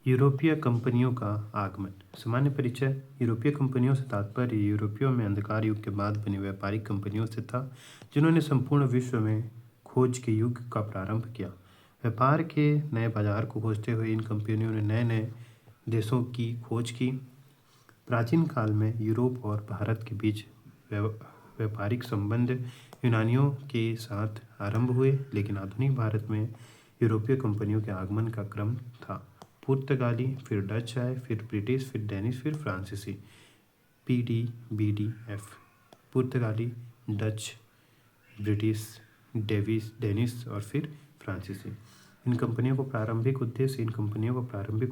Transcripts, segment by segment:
यूरोपीय कंपनियों का आगमन। सामान्य परिचय। यूरोपीय कंपनियों से तात्पर्य यूरोपियों में अंधकार युग के बाद बनी व्यापारिक कंपनियों से था, जिन्होंने संपूर्ण विश्व में खोज के युग का प्रारंभ किया। व्यापार के नए बाजार को खोजते हुए इन कंपनियों ने नए नए देशों की खोज की। प्राचीन काल में यूरोप और भारत के बीच व्यापारिक संबंध यूनानियों के साथ आरंभ हुए, लेकिन आधुनिक भारत में यूरोपीय कंपनियों के आगमन का क्रम था। पुर्तगाली, फिर डच आए, फिर ब्रिटिश, फिर डेनिश, फिर फ्रांसीसी। PDBDF। पुर्तगाली, डच, ब्रिटिश, डेनिश और फिर फ्रांसीसी। इन कंपनियों को प्रारंभिक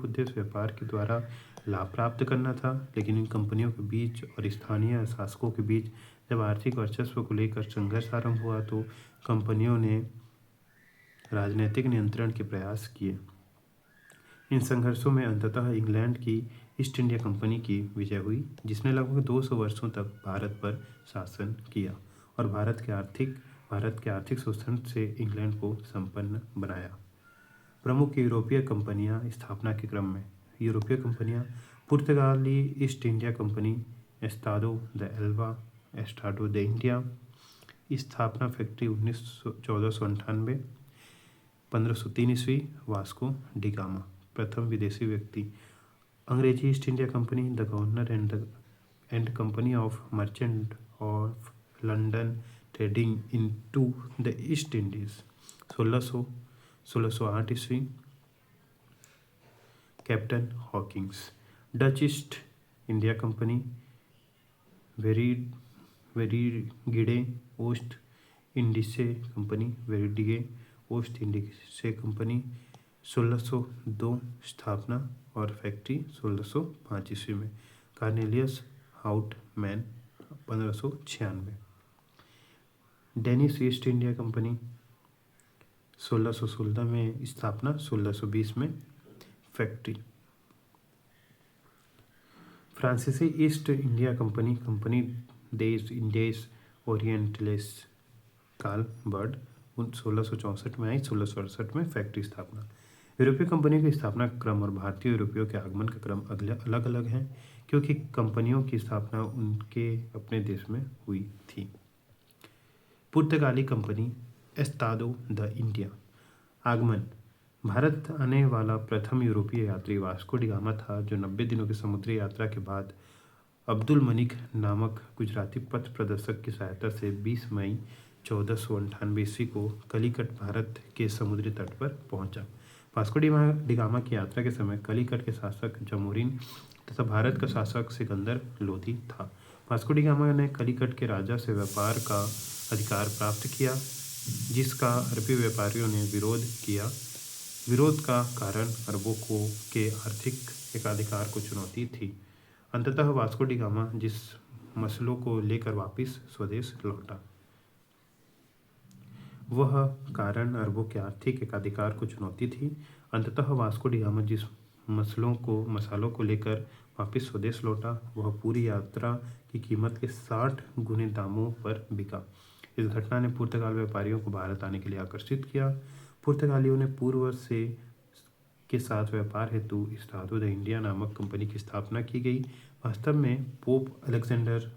उद्देश्य व्यापार के द्वारा लाभ प्राप्त करना था, लेकिन इन कंपनियों के बीच और स्थानीय शासकों के बीच जब आर्थिक वर्चस्व को लेकर संघर्ष आरंभ हुआ तो कंपनियों ने राजनीतिक नियंत्रण के प्रयास किए। इन संघर्षों में अंततः इंग्लैंड की ईस्ट इंडिया कंपनी की विजय हुई, जिसने लगभग 200 वर्षों तक भारत पर शासन किया और भारत के आर्थिक शोषण से इंग्लैंड को संपन्न बनाया। प्रमुख यूरोपीय कंपनियां स्थापना के क्रम में। यूरोपीय कंपनियां। पुर्तगाली ईस्ट इंडिया कंपनी, एस्टाडो द एल्वा, एस्टाडो द इंडिया। स्थापना फैक्ट्री 1498। 1503 ईस्वी। वास्को डी गामा, प्रथम विदेशी व्यक्ति। अंग्रेजी East India Company, the governor and company of merchant of London trading in to the East Indies, 1608 ईस्वी। Captain Hawkins. Dutch East India Company, वेरीगिडे ओस्ट इंडीसे कंपनी, वेरीडिगे ओस्ट इंडीसे कंपनी, 1602 स्थापना और फैक्ट्री 1605 ईस्वी में। Cornelius Houtman, 1596। Danish East India Company, 1616 में स्थापना, 1620 में फैक्ट्री। फ्रांसीसी ईस्ट इंडिया कंपनी देश इंडेस ओरिएंटलेस काल बर्ड 1664 में आई, 1668 में फैक्ट्री स्थापना। यूरोपीय कंपनियों की स्थापना क्रम और भारतीय यूरोपियों के आगमन का क्रम अलग अलग हैं, क्योंकि कंपनियों की स्थापना उनके अपने देश में हुई थी। पुर्तगाली कंपनी, एस्तादो द इंडिया। आगमन। भारत आने वाला प्रथम यूरोपीय यात्री वास्को डी गामा था, जो 90 दिनों की समुद्री यात्रा के बाद अब्दुल मलिक नामक गुजराती पथ प्रदर्शक की सहायता से 20 मई 1498 ईस्वी को कलिकट, भारत के समुद्री तट पर पहुंचा। वास्को डी गामा की यात्रा के समय कलिकट के शासक जमोरिन तथा भारत का शासक सिकंदर लोधी था। वास्को डी गामा ने कलिकट के राजा से व्यापार का अधिकार प्राप्त किया, जिसका अरबी व्यापारियों ने विरोध किया। विरोध का कारण अरबों के आर्थिक एकाधिकार को चुनौती थी। अंततः वास्को डी गामा जिस मसलों को लेकर वापिस स्वदेश लौटा, वह कारण अरबों के आर्थिक एकाधिकार को चुनौती थी। अंततः वास्को डी गामा जिस मसालों को लेकर वापिस स्वदेश लौटा, वह पूरी यात्रा की कीमत के 60 गुने दामों पर बिका। इस घटना ने पुर्तगाल व्यापारियों को भारत आने के लिए आकर्षित किया। पुर्तगालियों ने पूर्व से के साथ व्यापार हेतु एस्टाडो द इंडिया नामक कंपनी की स्थापना की गई। वास्तव में पोप अलेक्जेंडर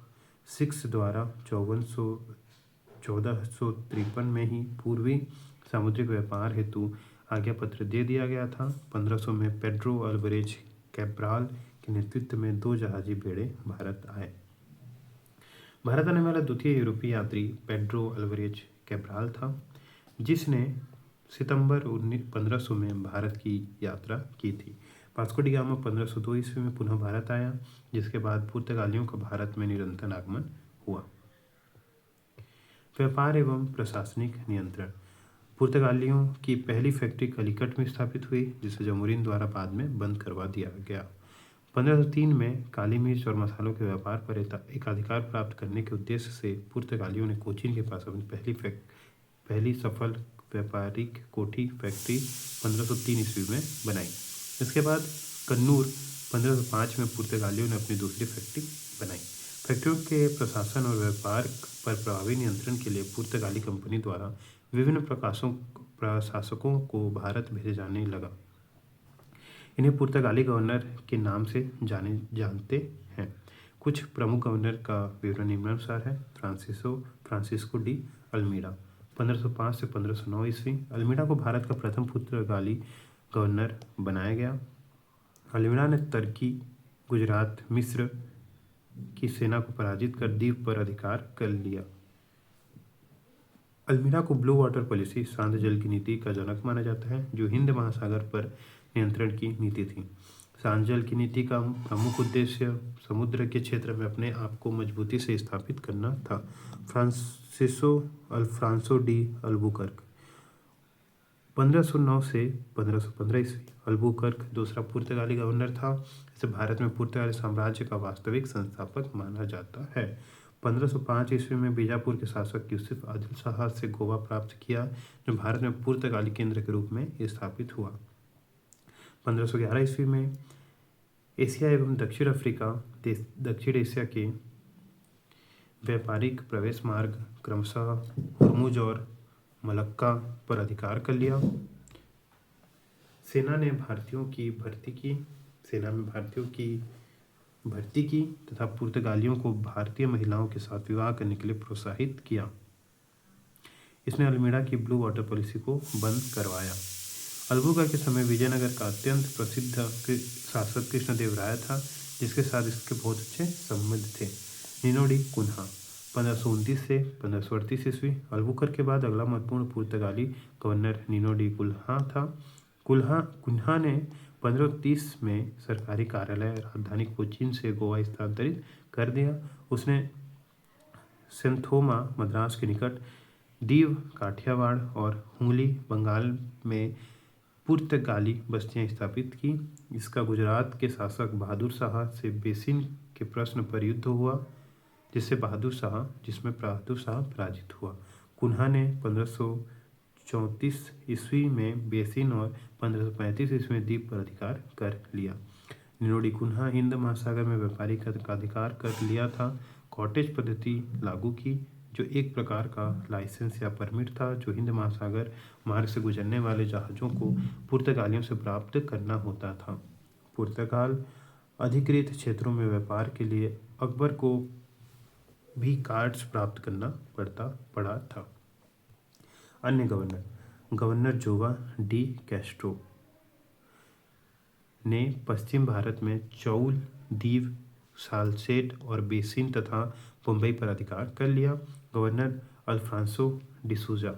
6 द्वारा 1453 में ही पूर्वी सामुद्रिक व्यापार हेतु आज्ञा पत्र दे दिया गया था। 1500 में पेड्रो अल्वारेज कैब्राल के नेतृत्व में 2 जहाजी बेड़े भारत आए। भारत आने वाला द्वितीय यूरोपीय यात्री पेड्रो अल्वारेज कैब्राल था, जिसने सितंबर 1500 में भारत की यात्रा की थी। वास्को डी गामा 1502 ईस्वी में पुनः भारत आया, जिसके बाद पुर्तगालियों का भारत में निरंतर आगमन हुआ। व्यापार एवं प्रशासनिक नियंत्रण। पुर्तगालियों की पहली फैक्ट्री कलिकट में स्थापित हुई, जिसे जमोरिन द्वारा बाद में बंद करवा दिया गया। 1503 में काली मिर्च और मसालों के व्यापार पर एकाधिकार प्राप्त करने के उद्देश्य से पुर्तगालियों ने कोचीन के पास अपनी पहली सफल व्यापारिक कोठी फैक्ट्री 1503 ईस्वी में बनाई। इसके बाद कन्नूर 1505 में पुर्तगालियों ने अपनी दूसरी फैक्ट्री बनाई। फैक्ट्रियों के प्रशासन और व्यापार पर प्रभावी नियंत्रण के लिए पुर्तगाली कंपनी द्वारा विभिन्न प्रशासकों को भारत भेजे जाने लगा। इन्हें पुर्तगाली गवर्नर के नाम से जानते हैं। कुछ प्रमुख गवर्नर का विवरण निम्नानुसार है। फ्रांसिस्को डी अल्मीडा 1505 से 1509 ईस्वी। अल्मीडा को भारत का प्रथम पुर्तगाली गवर्नर बनाया गया। अल्मीडा ने तुर्की, गुजरात, मिस्र की सेना को पराजित कर द्वीप पर अधिकार कर लिया। अल्मीडा को ब्लू वाटर पॉलिसी, शांत जल की नीति का जनक माना जाता है, जो हिंद महासागर पर नियंत्रण की नीति थी। शांत जल की नीति का प्रमुख उद्देश्य समुद्र के क्षेत्र में अपने आप को मजबूती से स्थापित करना था। अल्फ्रांसो डी अल्बुकर्क 1509 से 1515 ईस्वी। अल्बुकर्क दूसरा पुर्तगाली गवर्नर था। इसे भारत में पुर्तगाली साम्राज्य का वास्तविक संस्थापक माना जाता है। 1505 ईस्वी में बीजापुर के शासक यूसुफ आदिल शाह से गोवा प्राप्त किया, जो भारत में पुर्तगाली केंद्र के रूप में स्थापित हुआ। 1511 ईस्वी में एशिया एवं दक्षिण अफ्रीका दक्षिण एशिया के व्यापारिक प्रवेश मार्ग क्रमशः हुर्मुज और मलक्का पर अधिकार कर लिया। सेना में भारतीयों की भर्ती की तथा पुर्तगालियों को भारतीय महिलाओं के साथ विवाह करने के लिए प्रोत्साहित किया। इसने अल्मीडा की ब्लू वाटर पॉलिसी को बंद करवाया। अल्बुकर्क के समय विजयनगर का अत्यंत प्रसिद्ध शासक कृष्णदेवराय था, जिसके साथ इसके बहुत अच्छे संबंध थे। नीनो डी कुन्हा 1529 से 1538 ईस्वी। अल्बुकर्क के बाद अगला महत्वपूर्ण पुर्तगाली गवर्नर नीनो डी कुन्हा था। कुन्हा ने 1530 में सरकारी कार्यालय राजधानी कोचीन से गोवा स्थानांतरित कर दिया। उसने सेंथोमा मद्रास के निकट, दीव काठियावाड़ और हुगली बंगाल में पुर्तगाली बस्तियां स्थापित की। इसका गुजरात के शासक बहादुर शाह से बेसिन के प्रश्न पर युद्ध हुआ, जिसमें बहादुर शाह पराजित हुआ। कुन्हा ने 1534 ईस्वी में बेसिन और 1535 ईस्वी में द्वीप पर अधिकार कर लिया। नीनो डी कुन्हा हिंद महासागर में व्यापारी का अधिकार कर लिया था। कॉटेज पद्धति लागू की, जो एक प्रकार का लाइसेंस या परमिट था, जो हिंद महासागर मार्ग से गुजरने वाले जहाज़ों को पुर्तगालियों से प्राप्त करना होता था। पुर्तगाल अधिकृत क्षेत्रों में व्यापार के लिए अकबर को भी कार्ड्स प्राप्त करना पड़ा था। अन्य गवर्नर जोवा डी कैस्ट्रो ने पश्चिम भारत में चौल, दीव, सालसेट और बेसिन तथा मुंबई पर अधिकार कर लिया। गवर्नर अल्फ्रांसो डिसूजा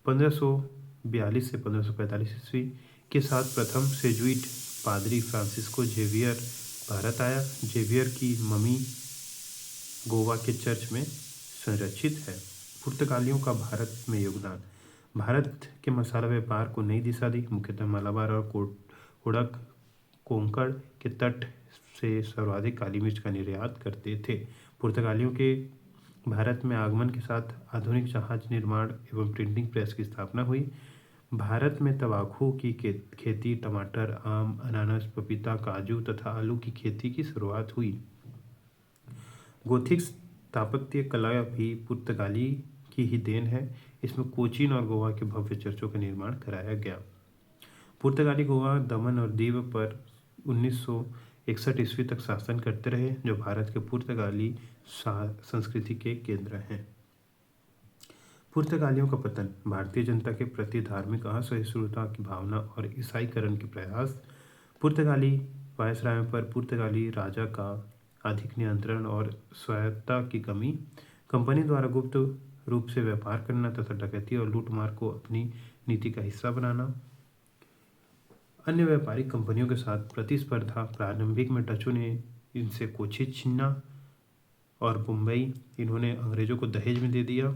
1542 से 1545 ईस्वी के साथ प्रथम सेजुइट पादरी फ्रांसिस्को जेवियर भारत आया। जेवियर की ममी गोवा के चर्च में संरक्षित है। पुर्तगालियों का भारत में योगदान। भारत के मसाला व्यापार को नई दिशा दी। मुख्यतः मलाबार और कोडक कोंकण के तट से सर्वाधिक काली मिर्च का निर्यात करते थे। पुर्तगालियों के भारत में आगमन के साथ आधुनिक जहाज निर्माण एवं प्रिंटिंग प्रेस की स्थापना हुई। भारत में तंबाकू की खेती, टमाटर, आम, अनानास, पपीता, काजू तथा आलू की खेती की शुरुआत हुई। गोथिक स्थापत्य कला भी पुर्तगाली की ही देन है। इसमें कोचीन और गोवा के भव्य चर्चों का निर्माण कराया गया। पुर्तगाली गोवा, दमन और दीव पर 1961 ईस्वी तक शासन करते रहे, जो भारत के पुर्तगाली संस्कृति के केंद्र हैं। पुर्तगालियों का पतन। भारतीय जनता के प्रति धार्मिक असहिष्णुता की भावना और ईसाईकरण के प्रयास। पुर्तगाली वायसराय पर पुर्तगाली राजा का अधिक नियंत्रण और स्वायत्तता की कमी। कंपनी द्वारा गुप्त रूप से व्यापार करना तथा डकैती और लूटमार को अपनी नीति का हिस्सा बनाना। अन्य व्यापारिक कंपनियों के साथ प्रतिस्पर्धा। प्रारंभिक में डचों ने इनसे कोची छीना और मुंबई इन्होंने अंग्रेजों को दहेज में दे दिया।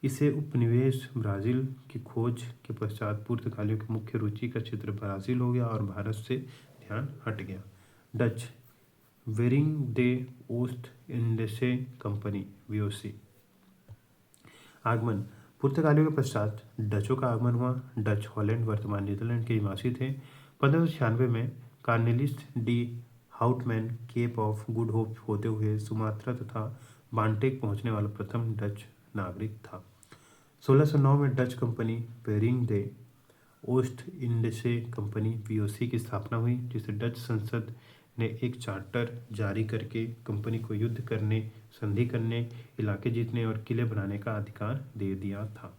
इसे उपनिवेश ब्राज़ील की खोज के पश्चात पुर्तगालियों की मुख्य रुचि का क्षेत्र ब्राज़ील हो गया और भारत से ध्यान हट गया। डच वेरिंग दे ओस्ट इंडीसे कंपनी VOC। आगमन। पुर्तगालियों के पश्चात डचों का आगमन हुआ। डच हॉलैंड वर्तमान नीदरलैंड के निवासी थे। 1596 में Cornelis de Houtman Cape of Good Hope होते हुए सुमात्रा तथा बांटेक पहुंचने वाला प्रथम डच नागरिक था। 1609 में डच कंपनी वेरिंग दे ओस्ट इंडसे कंपनी वीओसी की स्थापना हुई, जिसे डच संसद ने एक चार्टर जारी करके कंपनी को युद्ध करने, संधि करने, इलाके जीतने और किले बनाने का अधिकार दे दिया था।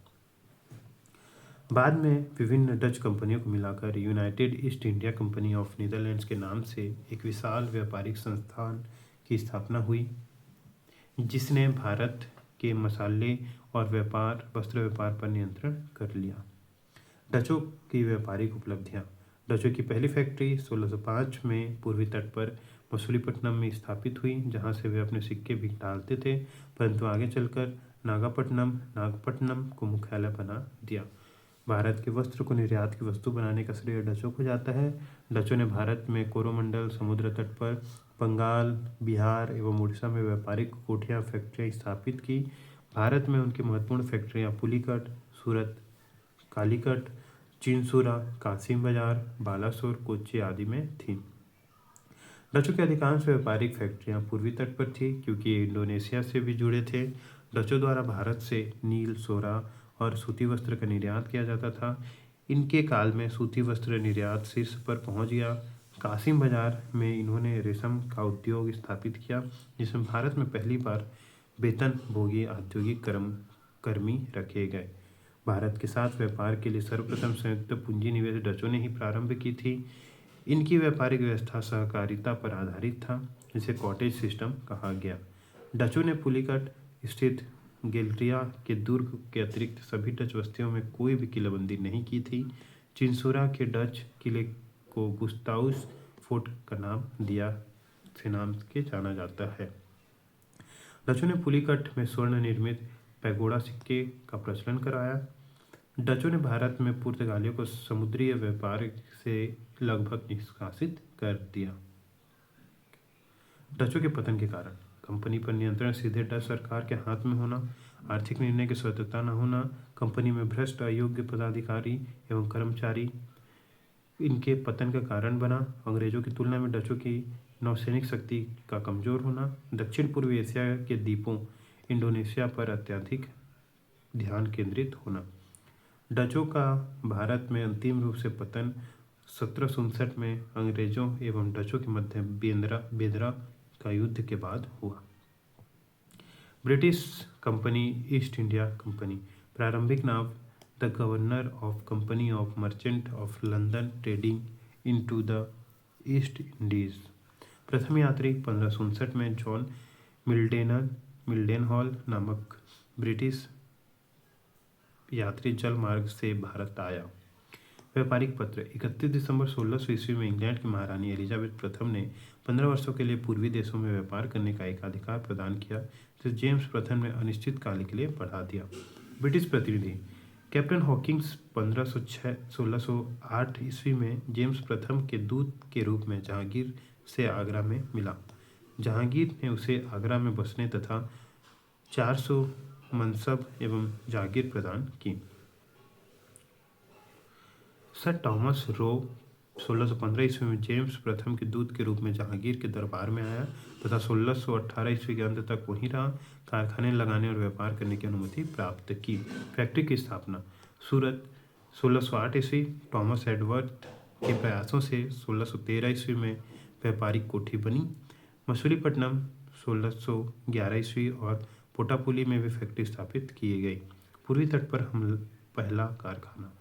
बाद में विभिन्न डच कंपनियों को मिलाकर United east India company of Netherlands के नाम से एक विशाल व्यापारिक संस्थान की स्थापना हुई, जिसने भारत के मसाले और वस्त्र व्यापार पर नियंत्रण कर लिया। डचों की व्यापारिक उपलब्धियां। डचों की पहली फैक्ट्री 1605 में पूर्वी तट पर मछलीपट्टनम में स्थापित हुई, जहां से वे अपने सिक्के भी डालते थे, परंतु आगे चलकर नागपट्टनम को मुख्यालय बना दिया। भारत के वस्त्र को निर्यात की वस्तु बनाने का श्रेय डचों को जाता है। डचों ने भारत में कोरोमंडल समुद्र तट पर, बंगाल, बिहार एवं उड़ीसा में व्यापारिक कोठियाँ फैक्ट्रियाँ स्थापित की। भारत में उनकी महत्वपूर्ण फैक्ट्रियाँ पुलिकट, सूरत, कालीकट, चिंसूरा, कासिम बाजार, बालासोर, कोच्चि आदि में थीं। डचों की अधिकांश व्यापारिक फैक्ट्रियाँ पूर्वी तट पर थी, क्योंकि ये इंडोनेशिया से भी जुड़े थे। डचों द्वारा भारत से नील, सोरा और सूती वस्त्र का निर्यात किया जाता था। इनके काल में सूती वस्त्र निर्यात शीर्ष पर पहुंच गया। कासिम बाजार में इन्होंने रेशम का उद्योग स्थापित किया, जिसमें भारत में पहली बार वेतनभोगी औद्योगिक कर्मी रखे गए। भारत के साथ व्यापार के लिए सर्वप्रथम संयुक्त पूंजी निवेश डचों ने ही प्रारंभ की थी। इनकी व्यापारिक व्यवस्था सहकारिता पर आधारित था, जिसे कॉटेज सिस्टम कहा गया। डचों ने पुलिकट स्थित गेल्ट्रिया के दुर्ग के अतिरिक्त सभी डच बस्तियों में कोई भी किलेबंदी नहीं की थी। चिंसूरा के डच किले को गुस्ताउस फोर्ट का नाम के जाना जाता है। डचों ने पुलिकट में स्वर्ण निर्मित पैगोडा सिक्के का प्रचलन कराया। डचों ने भारत में पुर्तगालियों को समुद्री व्यापार से लगभग निष्कासित कर दिया। डचों के पतन के कारण। कंपनी पर नियंत्रण सीधे डच सरकार के हाथ में होना, आर्थिक निर्णय की स्वतंत्रता न होना, कंपनी में भ्रष्ट अयोग्य पदाधिकारी एवं कर्मचारी इनके पतन का कारण बना। अंग्रेजों की तुलना में डचों की नौसैनिक शक्ति का कमजोर होना। दक्षिण पूर्वी एशिया के द्वीपों इंडोनेशिया पर अत्यधिक ध्यान केंद्रित होना। डचों का भारत में अंतिम रूप से पतन 1759 में अंग्रेजों एवं डचों के मध्य बेदरा का युद्ध के बाद हुआ। British company east India company. प्रारंभिक नाम the governor of company of merchant of London trading into the East Indies. प्रथम यात्री 1559 में जॉन मिल्डेनहॉल नामक ब्रिटिश यात्री जल मार्ग से भारत आया। व्यापारिक पत्र। 31 दिसंबर 1600 ईस्वी में इंग्लैंड की महारानी एलिजाबेथ प्रथम ने 15 वर्षों के लिए पूर्वी देशों में व्यापार करने का एक अधिकार प्रदान किया, जिसे जेम्स प्रथम ने अनिश्चित काल के लिए बढ़ा दिया। ब्रिटिश प्रतिनिधि। कैप्टन हॉकिंस 1608 ईस्वी में जेम्स प्रथम के दूत के रूप में जहांगीर से आगरा में मिला। जहांगीर ने उसे आगरा में बसने तथा 400 मनसब एवं जागीर प्रदान की। सर थॉमस रो 1615 ईस्वी में जेम्स प्रथम के दूत के रूप में जहांगीर के दरबार में आया तथा 1618 ईस्वी के अंत तक वहीं रहा। कारखाने लगाने और व्यापार करने की अनुमति प्राप्त की। फैक्ट्री की स्थापना। सूरत 1608 ईस्वी। थॉमस एडवर्ड के प्रयासों से 1613 ईस्वी में व्यापारिक कोठी बनी। मछलीपट्टनम 1611 ईस्वी और पोटापुली में भी फैक्ट्री स्थापित की गई। पूर्वी तट पर पहला कारखाना।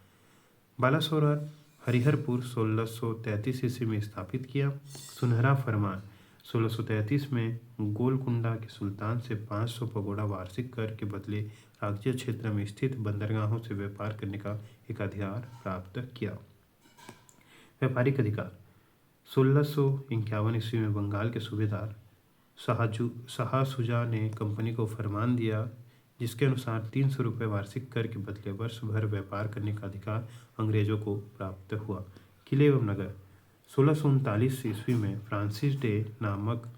बालासोर और हरिहरपुर 1633 ईस्वी में स्थापित किया। सुनहरा फरमान 1633 में गोलकुंडा के सुल्तान से 500 पगोडा वार्षिक कर के बदले राज्य क्षेत्र में स्थित बंदरगाहों से व्यापार करने का एक अधिकार प्राप्त किया। व्यापारिक अधिकार। 1651 ईस्वी में बंगाल के सूबेदार शाह शुजा ने कंपनी को फरमान दिया, जिसके अनुसार 300 रुपये वार्षिक कर के बदले वर्ष भर व्यापार करने का अधिकार अंग्रेजों को प्राप्त हुआ। किले एवं नगर। 1639 ईस्वी में फ्रांसिस डे नामक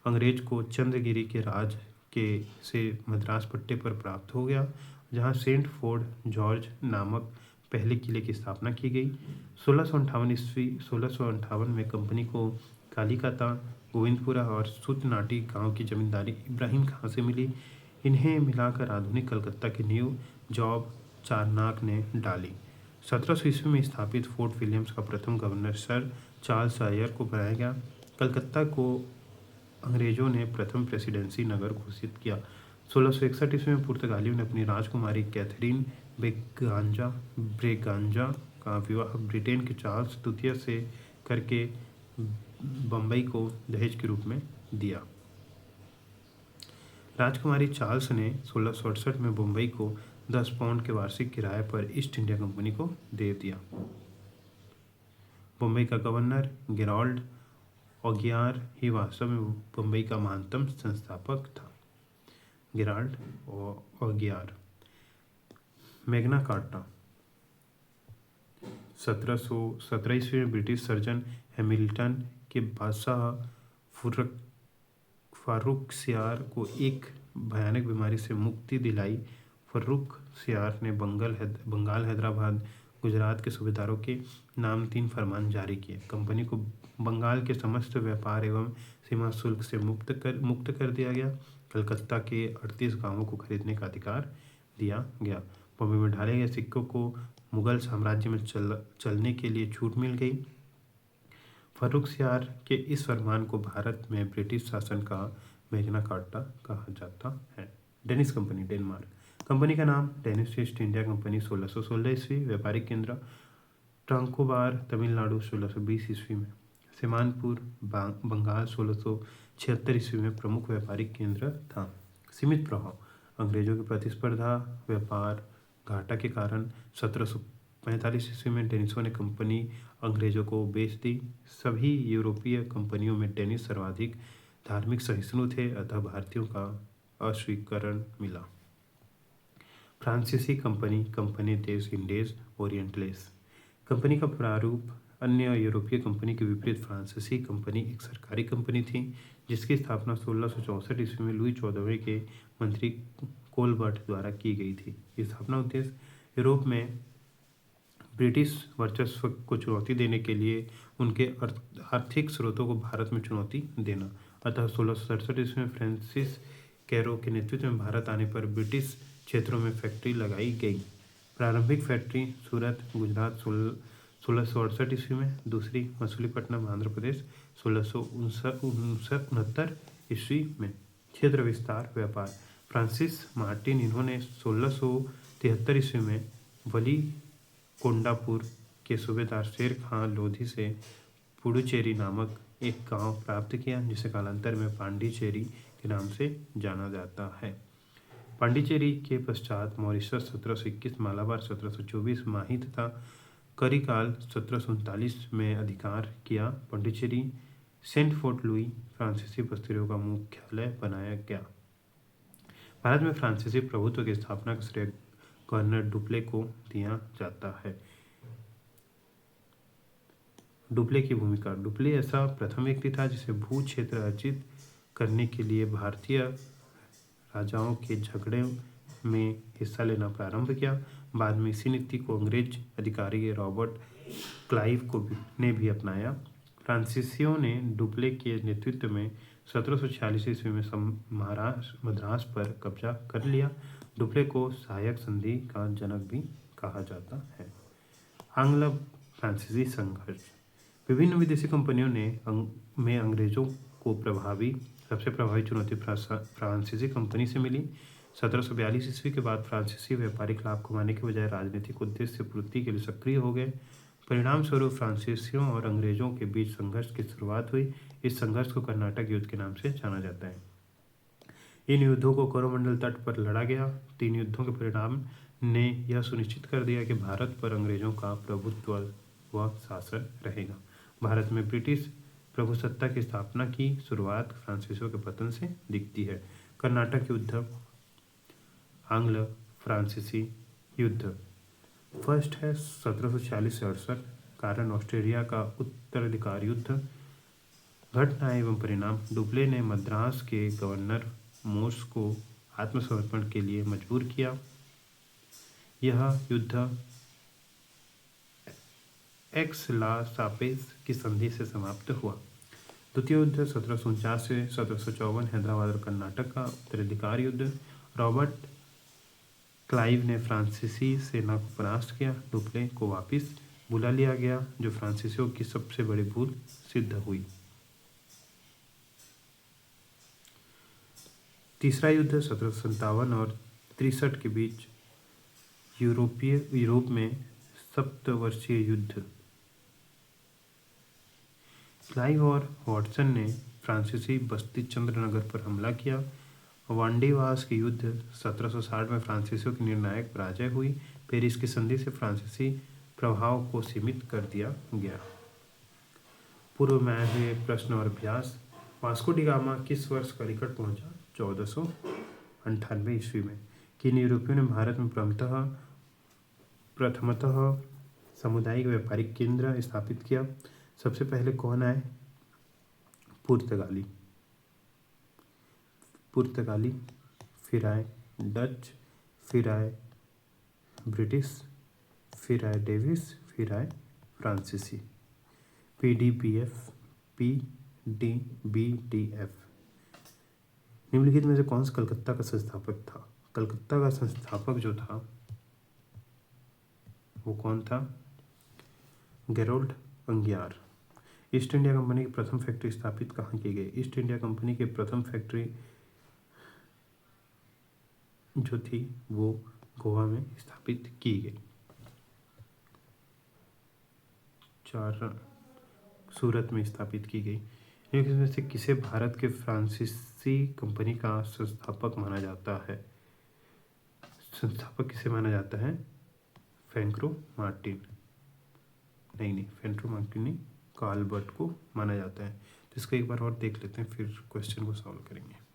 अंग्रेज को चंद्रगिरी के राज के से मद्रास पट्टे पर प्राप्त हो गया, जहां सेंट फोर्ड जॉर्ज नामक पहले किले की स्थापना की गई। 1658 में कंपनी को कालीकाता, गोविंदपुरा और सुतनाटी गांव की जमींदारी इब्राहिम खां से मिली। इन्हें मिलाकर आधुनिक कलकत्ता की नींव जॉब चारनाक ने डाली। 1700 ईस्वी में स्थापित फोर्ट विलियम्स का प्रथम गवर्नर सर चार्ल्स सायर को बनाया गया। कलकत्ता को अंग्रेजों ने प्रथम प्रेसिडेंसी नगर घोषित किया। 1661 ईस्वी में पुर्तगालियों ने अपनी राजकुमारी कैथरीन ब्रेगांजा का विवाह ब्रिटेन के चार्ल्स द्वितीय से करके बम्बई को दहेज के रूप में दिया। राजकुमारी चार्ल्स ने 1668 में बम्बई को 10 पाउंड के वार्षिक किराए पर ईस्ट इंडिया कंपनी को दे दिया। बम्बई का गवर्नर गेराल्ड ऑगियार ही वास्तव में बम्बई का महानतम संस्थापक था। गेराल्ड ऑगियार। मैग्ना कार्टा 1717 ईस्वी में ब्रिटिश सर्जन हैमिल्टन के बादशाह फारुखसियार को एक भयानक बीमारी से मुक्ति दिलाई। फारुखसियार ने बंगाल, हैदराबाद, गुजरात के सूबेदारों के नाम 3 फरमान जारी किए। कंपनी को बंगाल के समस्त व्यापार एवं सीमा शुल्क से मुक्त कर दिया गया। कलकत्ता के 38 गांवों को खरीदने का अधिकार दिया गया। बॉम्बे में ढाले गए सिक्कों को मुगल साम्राज्य में चलने के लिए छूट मिल गई। फारुखसियार के इस फरमान को भारत में ब्रिटिश शासन का मैग्ना कार्टा कहा जाता है। Danish company, Denmark. कंपनी का नाम डेनिश ईस्ट इंडिया कंपनी 1616 ईस्वी। व्यापारिक केंद्र ट्रांकोबार, तमिलनाडु 1620 ईस्वी में। सीमानपुर, बंगाल 1676 ईस्वी में प्रमुख व्यापारिक केंद्र था। सीमित प्रभाव। अंग्रेजों की प्रतिस्पर्धा, व्यापार घाटा के कारण 1745 ईस्वी में डेनिशों ने कंपनी अंग्रेजों को बेच दी। सभी यूरोपीय कंपनियों में डेनिश सर्वाधिक धार्मिक सहिष्णु थे, अतः भारतीयों का अस्वीकरण मिला। फ्रांसीसी कंपनी, कंपनी देश इंडेज ओरिएंटलेस। कंपनी का प्रारूप अन्य यूरोपीय कंपनी के विपरीत फ्रांसीसी कंपनी एक सरकारी कंपनी थी, जिसकी स्थापना 1664 ईस्वी में लुई 14वें के मंत्री कोलबर्ट द्वारा की गई थी। स्थापना उद्देश्य यूरोप में ब्रिटिश वर्चस्व को चुनौती देने के लिए उनके आर्थिक स्रोतों को भारत में चुनौती देना। अतः 1667 ईस्वी में फ्रांसिस कैरो के नेतृत्व में भारत आने पर ब्रिटिश क्षेत्रों में फैक्ट्री लगाई गई। प्रारंभिक फैक्ट्री सूरत, गुजरात 1668 ईस्वी में। दूसरी मछलीपट्टनम, आंध्र प्रदेश 1669 ईस्वी में। क्षेत्र विस्तार, व्यापार। फ्रांसिस मार्टिन इन्होंने 1673 ईस्वी में वली कोंडापुर के सूबेदार शेर खां लोधी से पुडुचेरी नामक एक गांव प्राप्त किया, जिसे कालांतर में पांडिचेरी के नाम से जाना जाता है। पांडिचेरी के पश्चात मॉरिशस 1721, मालाबार 1724, माही तथा करिकाल 1739 में अधिकार किया। पांडिचेरी सेंट फोर्ट लुई फ्रांसीसी बस्तियों का मुख्यालय बनाया गया। भारत में फ्रांसीसी प्रभुत्व की स्थापना का श्रेय गवर्नर डुप्ले को दिया जाता है। डुप्ले की भूमिका। डुप्ले ऐसा प्रथम व्यक्ति था जिसे भू क्षेत्र अर्जित करने के लिए भारतीय राजाओं के झगड़े में हिस्सा लेना प्रारंभ किया। बाद में इसी नीति को अंग्रेज अधिकारी रॉबर्ट क्लाइव ने भी अपनाया। फ्रांसीसियों ने डुप्ले के नेतृत्व में 1746 ईस्वी में मद्रास पर कब्जा कर लिया। डुप्ले को सहायक संधि का जनक भी कहा जाता है। आंग्ल फ्रांसीसी संघर्ष। विभिन्न विदेशी कंपनियों में अंग्रेजों को सबसे प्रभावी चुनौती फ्रांसीसी कंपनी से मिली। 1742 ईस्वी के बाद फ्रांसीसी व्यापारिक लाभ कमाने के बजाय राजनीतिक उद्देश्य पूर्ति के लिए सक्रिय हो गए। परिणाम स्वरूप फ्रांसीसियों और अंग्रेजों के बीच संघर्ष की शुरुआत हुई। इस संघर्ष को कर्नाटक युद्ध के नाम से जाना जाता है। इन युद्धों को कोरोमंडल तट पर लड़ा गया। 3 युद्धों के परिणाम ने यह सुनिश्चित कर दिया कि भारत पर अंग्रेजों का प्रभुत्व व शासन रहेगा। भारत में ब्रिटिश प्रभुसत्ता की स्थापना की शुरुआत फ्रांसीसियों के पतन से दिखती है। कर्नाटक युद्ध, आंग्ल फ्रांसीसी युद्ध। फर्स्ट है 1746 से 68, कारण ऑस्ट्रेलिया का उत्तराधिकार युद्ध। घटना एवं परिणाम। डुप्ले ने मद्रास के गवर्नर मोर्स को आत्मसमर्पण के लिए मजबूर किया। यह युद्ध एक्स ला सापेस की संधि से समाप्त हुआ। द्वितीय युद्ध 1749 से 1754, हैदराबाद और कर्नाटक का उत्तराधिकार युद्ध। रॉबर्ट क्लाइव ने फ्रांसीसी सेना को परास्त किया। डुप्ले को वापस बुला लिया गया, जो फ्रांसीसियों की सबसे बड़ी भूल सिद्ध हुई। तीसरा युद्ध 1757 और 63 के बीच यूरोप में सप्तवर्षीय युद्ध। क्लाइव और वॉटसन ने फ्रांसीसी बस्ती चंद्रनगर पर हमला किया। वांडीवास के युद्ध 1760 में फ्रांसीसियों की निर्णायक पराजय हुई। पेरिस की संधि से फ्रांसीसी प्रभाव को सीमित कर दिया गया। पूर्व में आए हुए प्रश्न और अभ्यास। वास्को डी गामा किस वर्ष कलिकट पहुंचा? 1498 ईस्वी में। किन यूरोपियों ने भारत में प्रथमतः सामुदायिक व्यापारिक केंद्र स्थापित किया? सबसे पहले कौन आए? पुर्तगाली, फिर आए डच, फिर आए ब्रिटिश, फिर आए डेविस, फिर आए फ्रांसीसी। PDBTF निम्नलिखित में से कौन सा कलकत्ता का संस्थापक था? कलकत्ता का संस्थापक जो था वो कौन था? गेरोल्ड अंगियार। ईस्ट इंडिया कंपनी की प्रथम फैक्ट्री स्थापित कहाँ की गई? ईस्ट इंडिया कंपनी की प्रथम फैक्ट्री जो थी वो गोवा में स्थापित की गई। सूरत में स्थापित की गई। इनमें से किसे भारत के फ्रांसीसी कंपनी का संस्थापक माना जाता है? संस्थापक किसे माना जाता है? Franco Martin. नहीं, फ्रैंको मार्टिन नहीं, कार्ल बर्ट को माना जाता है। तो इसको एक बार और देख लेते हैं, फिर क्वेश्चन को सॉल्व करेंगे।